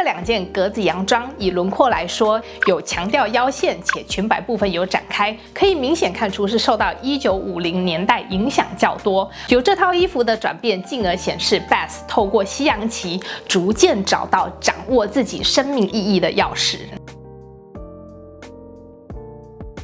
两件格子洋装，以轮廓来说，有强调腰线且裙摆部分有展开，可以明显看出是受到1950年代影响较多。由这套衣服的转变，进而显示 Beth 透过西洋棋逐渐找到掌握自己生命意义的钥匙。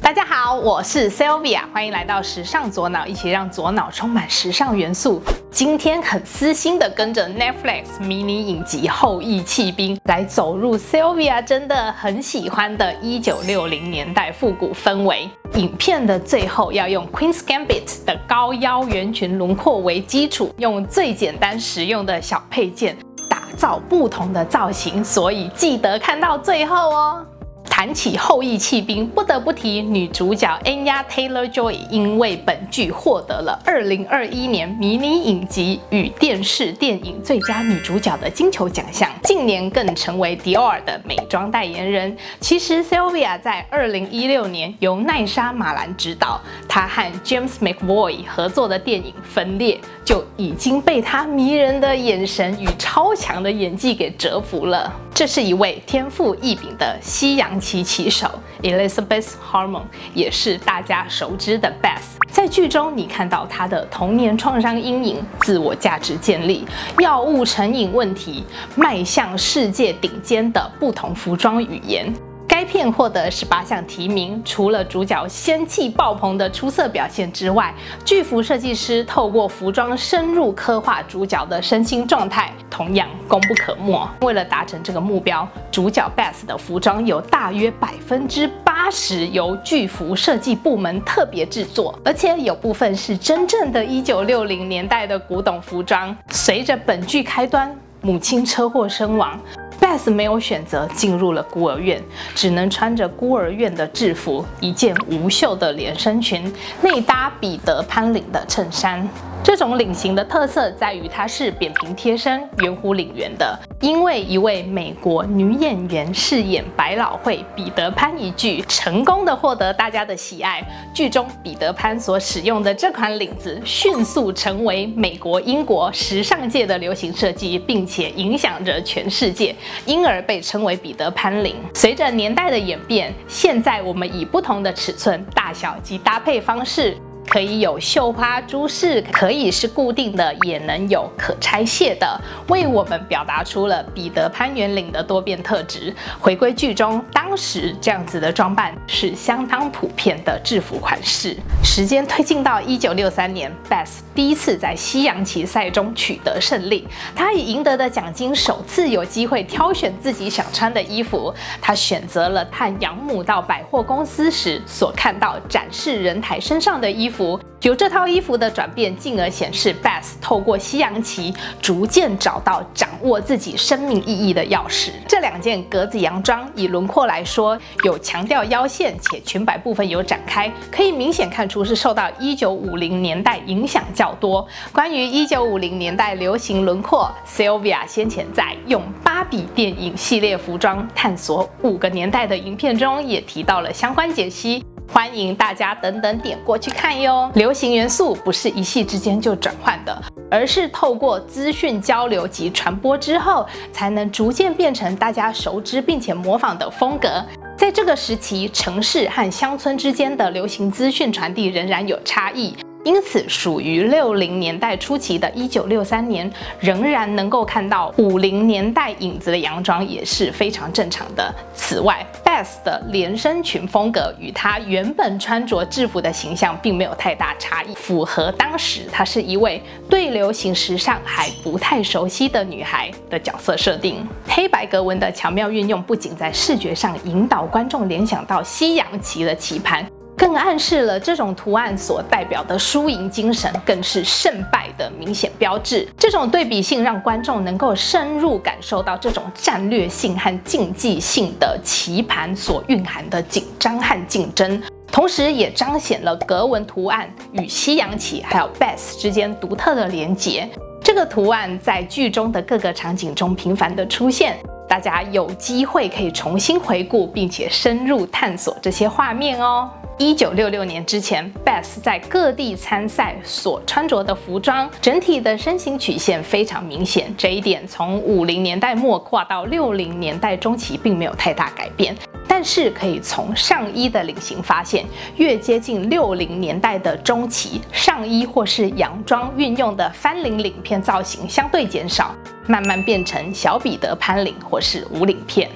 大家好，我是 Sylvia， 欢迎来到时尚左脑，一起让左脑充满时尚元素。今天很私心的跟着 Netflix 迷你影集《后翼弃兵》来走入 Sylvia 真的很喜欢的1960年代复古氛围。影片的最后要用 Queen's Gambit 的高腰圆裙轮廓为基础，用最简单实用的小配件打造不同的造型，所以记得看到最后哦。谈起后翼弃兵，不得不提女主角 Anya Taylor-Joy， 因为本剧获得了2021年迷你影集与电视电影最佳女主角的金球奖项，近年更成为 Dior 的美妆代言人。其实 Sylvia 在2016年由奈莎马兰执导，她和 James McAvoy 合作的电影《分裂》就已经被她迷人的眼神与超强的演技给折服了。这是一位天赋异禀的西洋棋棋手 Elizabeth Harmon， 也是大家熟知的 Beth。在剧中，你看到她的童年创伤阴影、自我价值建立、药物成瘾问题，迈向世界顶尖的不同服装语言。该片获得18项提名，除了主角仙气爆棚的出色表现之外，剧服设计师透过服装深入刻画主角的身心状态，同样功不可没。为了达成这个目标，主角 Beth 的服装有大约80%由剧服设计部门特别制作，而且有部分是真正的1960年代的古董服装。随着本剧开端，母亲车祸身亡。Beth 没有选择进入了孤儿院，只能穿着孤儿院的制服，一件无袖的连身裙，内搭彼得潘领的衬衫。这种领型的特色在于它是扁平贴身、圆弧领圆的。因为一位美国女演员饰演百老汇彼得潘一剧，成功的获得大家的喜爱。剧中彼得潘所使用的这款领子，迅速成为美国、英国时尚界的流行设计，并且影响着全世界，因而被称为彼得潘领。随着年代的演变，现在我们以不同的尺寸、大小及搭配方式。可以有绣花珠饰，可以是固定的，也能有可拆卸的，为我们表达出了彼得潘圆领的多变特质。回归剧中，当时这样子的装扮是相当普遍的制服款式。时间推进到1963年 ，Beth 第一次在西洋棋赛中取得胜利，她以赢得的奖金首次有机会挑选自己想穿的衣服。她选择了和养母到百货公司时所看到展示人台身上的衣服。由这套衣服的转变，进而显示 Beth 透过西洋棋逐渐找到掌握自己生命意义的钥匙。这两件格子洋装，以轮廓来说，有强调腰线且裙摆部分有展开，可以明显看出是受到1950年代影响较多。关于1950年代流行轮廓 ，Sylvia 先前在用芭比电影系列服装探索5个年代的影片中，也提到了相关解析。欢迎大家等等点过去看哟。流行元素不是一夕之间就转换的，而是透过资讯交流及传播之后，才能逐渐变成大家熟知并且模仿的风格。在这个时期，城市和乡村之间的流行资讯传递仍然有差异。因此，属于60年代初期的1963年，仍然能够看到50年代影子的洋装也是非常正常的。此外 ，Beth 的连身裙风格与她原本穿着制服的形象并没有太大差异，符合当时她是一位对流行时尚还不太熟悉的女孩的角色设定。黑白格纹的巧妙运用，不仅在视觉上引导观众联想到西洋棋的棋盘。更暗示了这种图案所代表的输赢精神，更是胜败的明显标志。这种对比性让观众能够深入感受到这种战略性和竞技性的棋盘所蕴含的紧张和竞争，同时也彰显了格纹图案与西洋棋还有 Beth 之间独特的连结。这个图案在剧中的各个场景中频繁的出现。大家有机会可以重新回顾，并且深入探索这些画面哦。1966年之前 ，Beth 在各地参赛所穿着的服装，整体的身形曲线非常明显。这一点从50年代末跨到60年代中期并没有太大改变。但是可以从上衣的领型发现，越接近60年代的中期，上衣或是洋装运用的翻领领片造型相对减少，慢慢变成小彼得潘领或是无领片。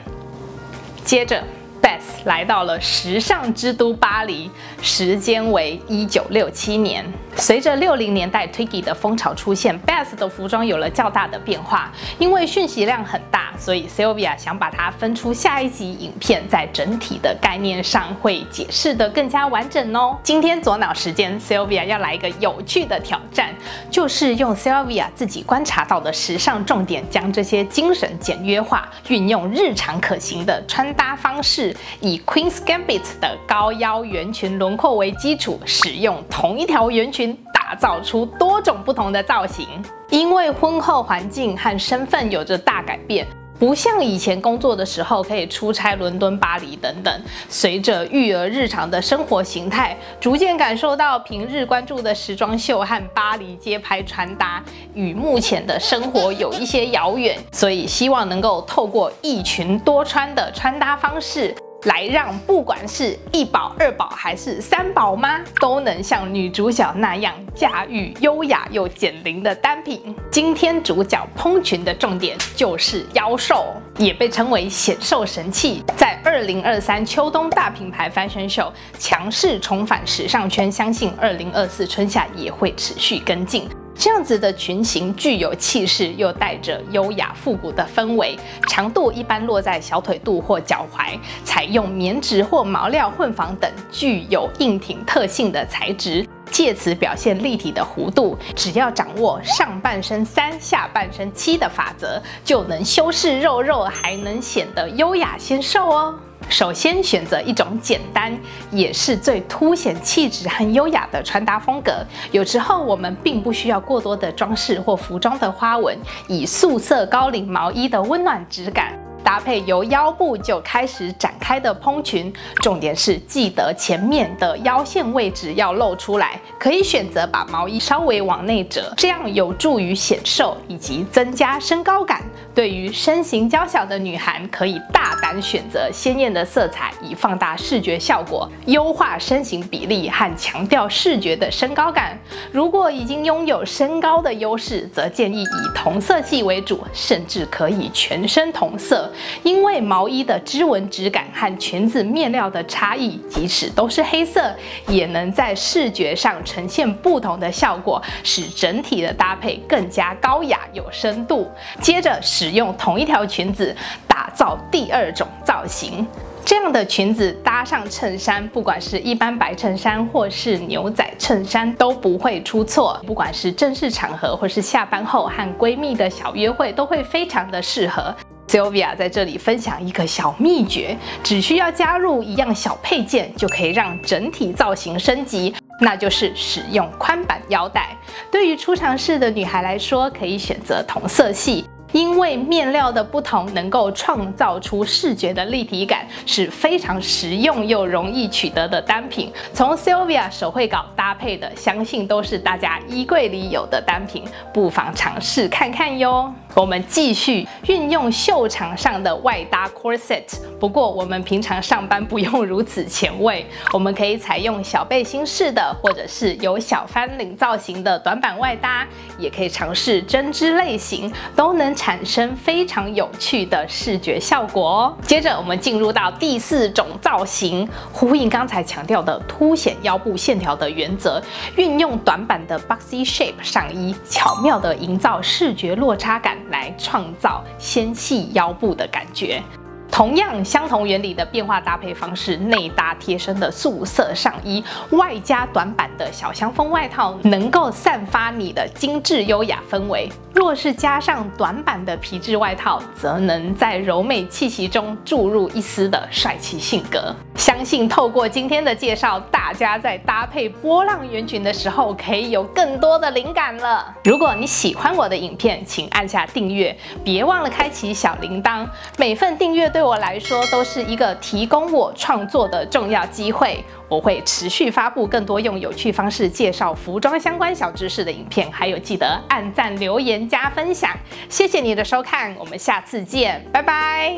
接着Beth 来到了时尚之都巴黎，时间为1967年。随着60年代 Twiggy 的风潮出现 ，Beth 的服装有了较大的变化。因为讯息量很大，所以 Sylvia 想把它分出下一集影片，在整体的概念上会解释得更加完整哦。今天左脑时间 ，Sylvia 要来一个有趣的挑战，就是用 Sylvia 自己观察到的时尚重点，将这些精神简约化，运用日常可行的穿搭方式。以 Queen's Gambit 的高腰圆裙轮廓为基础，使用同一条圆裙打造出多种不同的造型。因为婚后环境和身份有着大改变，不像以前工作的时候可以出差伦敦、巴黎等等。随着育儿日常的生活形态，逐渐感受到平日关注的时装秀和巴黎街拍穿搭与目前的生活有一些遥远，所以希望能够透过一裙多穿的穿搭方式，来让不管是1宝、2宝还是3宝妈，都能像女主角那样驾驭优雅又减龄的单品。今天主角蓬裙的重点就是腰瘦，也被称为显瘦神器。在2023秋冬大品牌 Fashion Show 强势重返时尚圈，相信2024春夏也会持续跟进。这样子的裙型具有气势，又带着优雅复古的氛围，长度一般落在小腿肚或脚踝，采用棉质或毛料混纺等具有硬挺特性的材质，借此表现立体的弧度。只要掌握上半身3、下半身7的法则，就能修饰肉肉，还能显得优雅纤瘦哦。首先选择一种简单，也是最凸显气质和优雅的穿搭风格。有时候我们并不需要过多的装饰或服装的花纹，以素色高领毛衣的温暖质感，搭配由腰部就开始展开的蓬裙，重点是记得前面的腰线位置要露出来，可以选择把毛衣稍微往内折，这样有助于显瘦以及增加身高感。对于身形娇小的女孩，可以大胆选择鲜艳的色彩，以放大视觉效果，优化身形比例和强调视觉的身高感。如果已经拥有身高的优势，则建议以同色系为主，甚至可以全身同色。因为毛衣的织纹质感和裙子面料的差异，即使都是黑色，也能在视觉上呈现不同的效果，使整体的搭配更加高雅有深度。接着使用同一条裙子打造第2种造型。这样的裙子搭上衬衫，不管是一般白衬衫或是牛仔衬衫都不会出错。不管是正式场合或是下班后和闺蜜的小约会，都会非常的适合。Sylvia 在这里分享一个小秘诀，只需要加入一样小配件，就可以让整体造型升级。那就是使用宽版腰带。对于初尝试的女孩来说，可以选择同色系。因为面料的不同，能够创造出视觉的立体感，是非常实用又容易取得的单品。从 Sylvia 手绘稿搭配的，相信都是大家衣柜里有的单品，不妨尝试看看哟。我们继续运用秀场上的外搭 corset， 不过我们平常上班不用如此前卫，我们可以采用小背心式的，或者是有小翻领造型的短版外搭，也可以尝试针织类型，都能产生非常有趣的视觉效果哦。接着我们进入到第4种造型，呼应刚才强调的凸显腰部线条的原则，运用短版的 boxy shape 上衣，巧妙地营造视觉落差感，来创造纤细腰部的感觉。同样相同原理的变化搭配方式，内搭贴身的素色上衣，外加短版的小香风外套，能够散发你的精致优雅氛围。若是加上短版的皮质外套，则能在柔美气息中注入一丝的帅气性格。相相信透过今天的介绍，大家在搭配波浪圆裙的时候，可以有更多的灵感了。如果你喜欢我的影片，请按下订阅，别忘了开启小铃铛。每份订阅对我来说都是一个提供我创作的重要机会。我会持续发布更多用有趣方式介绍服装相关小知识的影片，还有记得按赞、留言、加分享。谢谢你的收看，我们下次见，拜拜。